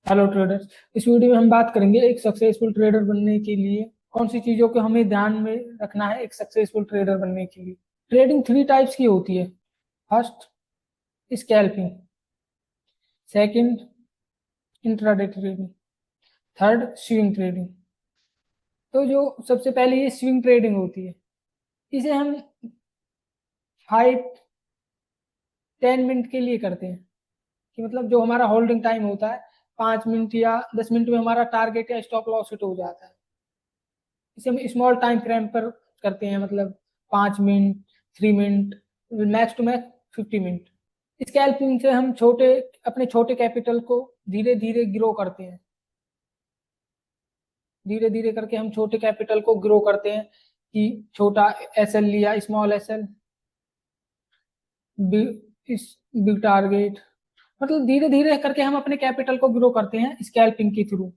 Hello traders. इस video में हम बात करेंगे एक सक्सेसफुल ट्रेडर बनने के लिए कौन सी चीजों को हमें ध्यान में रखना है एक सक्सेसफुल ट्रेडर बनने के लिए। ट्रेडिंग थ्री टाइप्स की होती है। First, scalping. Second, intraday trading. Third, swing trading. तो जो सबसे पहले ये स्विंग ट्रेडिंग होती है, इसे हम 5-10 मिनट के लिए करते हैं। कि मतलब जो हमारा होल्डिंग टाइम होता है 5 मिनट या 10 मिनट में हमारा टारगेट या स्टॉप लॉस हिट हो जाता है। इसे हम स्मॉल टाइम फ्रेम पर करते हैं, मतलब 5 minute, 3 minute, max to max 50 minute. Scalping से हम अपने छोटे कैपिटल को धीरे धीरे ग्रो करते हैं। धीरे धीरे करके हम छोटे कैपिटल को ग्रो करते हैं कि छोटा एसएल लिया, स्मॉल एसएल, बिग टारगेट, मतलब धीरे धीरे करके हम अपने कैपिटल को ग्रो करते हैं स्कैल्पिंग के थ्रू।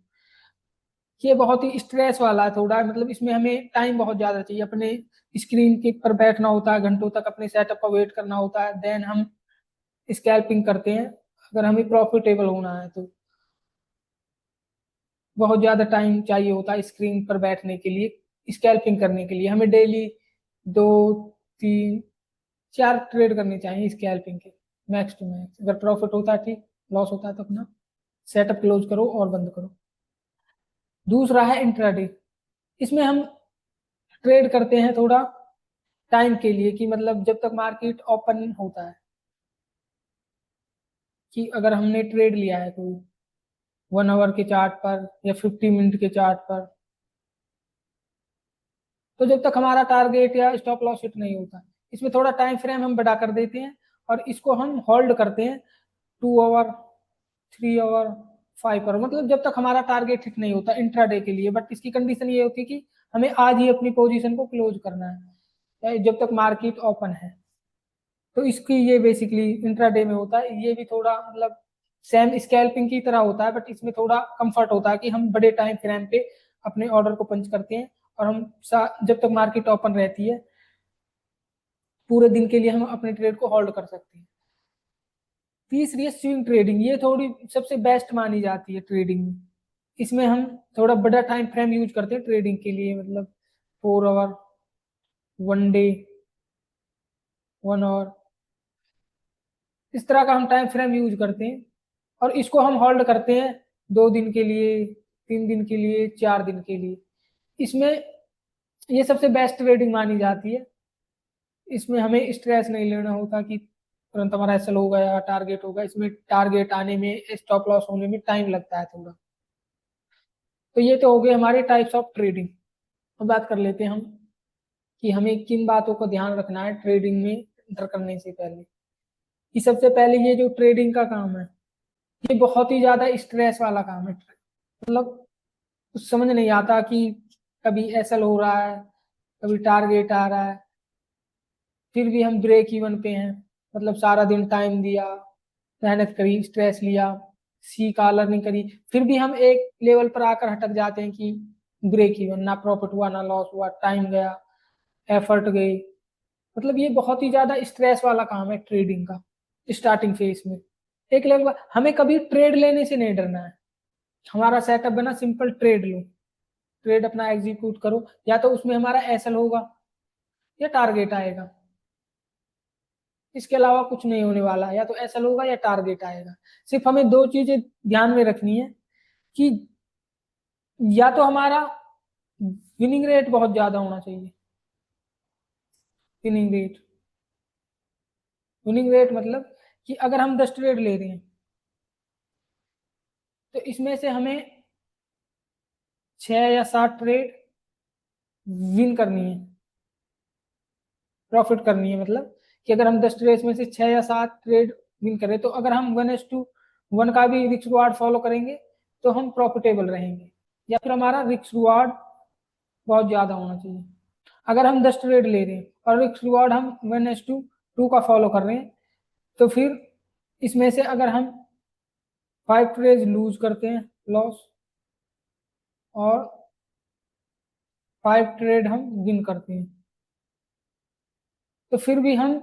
ये बहुत ही स्ट्रेस वाला है थोड़ा, मतलब इसमें हमें टाइम बहुत ज्यादा चाहिए। अपने स्क्रीन के पर बैठना होता है, घंटों तक अपने सेटअप का वेट करना होता है, देन हम स्कैल्पिंग करते हैं अगर हमें प्रॉफिटेबल होना है तो। बहुत ज्यादा टाइम चाहिए होता है स्क्रीन पर बैठने के लिए। स्कैल्पिंग करने के लिए हमें डेली 2-3-4 ट्रेड करने चाहिए स्कैल्पिंग के, मैक्स टू मैक्स। अगर प्रॉफिट होता है ठीक, लॉस होता है तो अपना सेटअप क्लोज करो और बंद करो। दूसरा है इंट्राडे। इसमें हम ट्रेड करते हैं थोड़ा टाइम के लिए, कि मतलब जब तक मार्केट ओपन होता है। कि अगर हमने ट्रेड लिया है कोई 1 आवर के चार्ट पर या 50 मिनट के चार्ट पर, तो जब तक हमारा टारगेट या स्टॉप लॉस हिट नहीं होता, इसमें थोड़ा टाइम फ्रेम हम बढ़ा कर देते हैं और इसको हम होल्ड करते हैं 2 आवर, 3 आवर, 5 आवर, मतलब जब तक हमारा टारगेट हिट नहीं होता इंट्राडे के लिए। बट इसकी कंडीशन ये होती है कि हमें आज ही अपनी पोजीशन को क्लोज करना है, या जब तक मार्केट ओपन है। तो इसकी ये बेसिकली इंट्राडे में होता है। ये भी थोड़ा मतलब सेम स्कैल्पिंग की तरह होता है, बट इसमें थोड़ा कंफर्ट होता है कि हम बड़े टाइम फ्रेम पे अपने ऑर्डर को पंच करते हैं और हम जब तक मार्केट ओपन रहती है पूरे दिन के लिए हम अपने ट्रेड को होल्ड कर सकते हैं। तीसरी है स्विंग ट्रेडिंग। ये थोड़ी सबसे बेस्ट मानी जाती है ट्रेडिंग में। इसमें हम थोड़ा बड़ा टाइम फ्रेम यूज करते हैं ट्रेडिंग के लिए, मतलब 4 आवर, 1 डे, 1 आवर, इस तरह का हम टाइम फ्रेम यूज करते हैं। और इसको हम होल्ड करते हैं 2 दिन के लिए, 3 दिन के लिए, 4 दिन के लिए। इसमें ये सबसे बेस्ट ट्रेडिंग मानी जाती है। इसमें हमें स्ट्रेस नहीं लेना होता कि तुरंत हमारा एसएल होगा या टारगेट होगा। इसमें टारगेट आने में, स्टॉप लॉस होने में टाइम लगता है थोड़ा। तो ये तो हो गए हमारे टाइप्स ऑफ ट्रेडिंग। अब बात कर लेते हैं हम कि हमें किन बातों का ध्यान रखना है ट्रेडिंग में एंटर करने से पहले। कि सबसे पहले ये जो ट्रेडिंग का काम है, ये बहुत ही ज्यादा स्ट्रेस वाला काम है। मतलब कुछ समझ नहीं आता कि कभी एसएल हो रहा है, कभी टारगेट आ रहा है, फिर भी हम ब्रेक इवन पे हैं। मतलब सारा दिन टाइम दिया, मेहनत करी, स्ट्रेस लिया, सीखा, लर्निंग करी, फिर भी हम एक लेवल पर आकर हटक जाते हैं कि ब्रेक इवन, ना प्रॉफिट हुआ ना लॉस हुआ, टाइम गया, एफर्ट गई। मतलब ये बहुत ही ज्यादा स्ट्रेस वाला काम है ट्रेडिंग का स्टार्टिंग फेज में। एक लेवल पर हमें कभी ट्रेड लेने से नहीं डरना है। हमारा सेटअप बना, सिंपल ट्रेड लो, ट्रेड अपना एग्जीक्यूट करो। या तो उसमें हमारा एसएल होगा या टारगेट आएगा, इसके अलावा कुछ नहीं होने वाला। या तो एसएल होगा या टारगेट आएगा। सिर्फ हमें दो चीजें ध्यान में रखनी है कि या तो हमारा विनिंग रेट बहुत ज्यादा होना चाहिए। विनिंग रेट, विनिंग रेट मतलब कि अगर हम 10 ट्रेड ले रहे हैं तो इसमें से हमें 6 या 7 ट्रेड विन करनी है, प्रॉफिट करनी है। मतलब कि अगर हम 10 ट्रेड में से 6 या 7 ट्रेड विन करें, तो अगर हम 1:1 का भी रिस्क रिवार्ड फॉलो करेंगे तो हम प्रॉफिटेबल रहेंगे। या फिर हमारा रिस्क रिवार्ड बहुत ज्यादा होना चाहिए। अगर हम 10 ट्रेड ले रहे हैं और रिस्क रिवार्ड हम 1:2 का फॉलो कर रहे हैं, तो फिर इसमें से अगर हम 5 ट्रेड लूज करते हैं, लॉस, और 5 ट्रेड हम विन करते हैं, तो फिर भी हम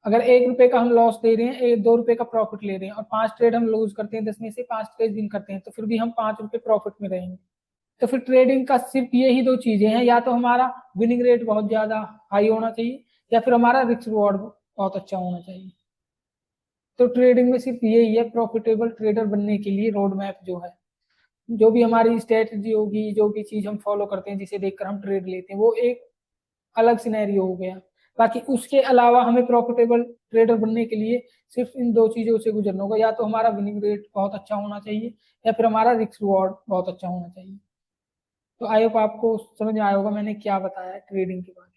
अगर 1 रुपए का हम लॉस दे रहे हैं, 2 रुपए का प्रॉफिट ले रहे हैं और 5 ट्रेड हम लूज करते हैं, 10 में से 5 ट्रेड विन करते हैं, तो फिर भी हम 5 रुपए प्रॉफिट में रहेंगे। तो फिर ट्रेडिंग का सिर्फ यही दो चीजें हैं, या तो हमारा विनिंग रेट बहुत ज्यादा हाई होना चाहिए, या फिर हमारा रिस्क रिवॉर्ड बहुत अच्छा होना चाहिए। तो ट्रेडिंग में सिर्फ यही है, प्रॉफिटेबल ट्रेडर बनने के लिए रोड मैप जो है, जो भी हमारी स्ट्रेटजी होगी, जो भी चीज हम फॉलो करते हैं, जिसे देखकर हम ट्रेड लेते हैं, वो एक अलग सिनेरियो हो गया। बाकी उसके अलावा हमें प्रॉफिटेबल ट्रेडर बनने के लिए सिर्फ इन दो चीजों से गुजरना होगा, या तो हमारा विनिंग रेट बहुत अच्छा होना चाहिए, या फिर हमारा रिस्क रिवॉर्ड बहुत अच्छा होना चाहिए। तो आई होप आपको समझ में आया होगा मैंने क्या बताया ट्रेडिंग के बारे में।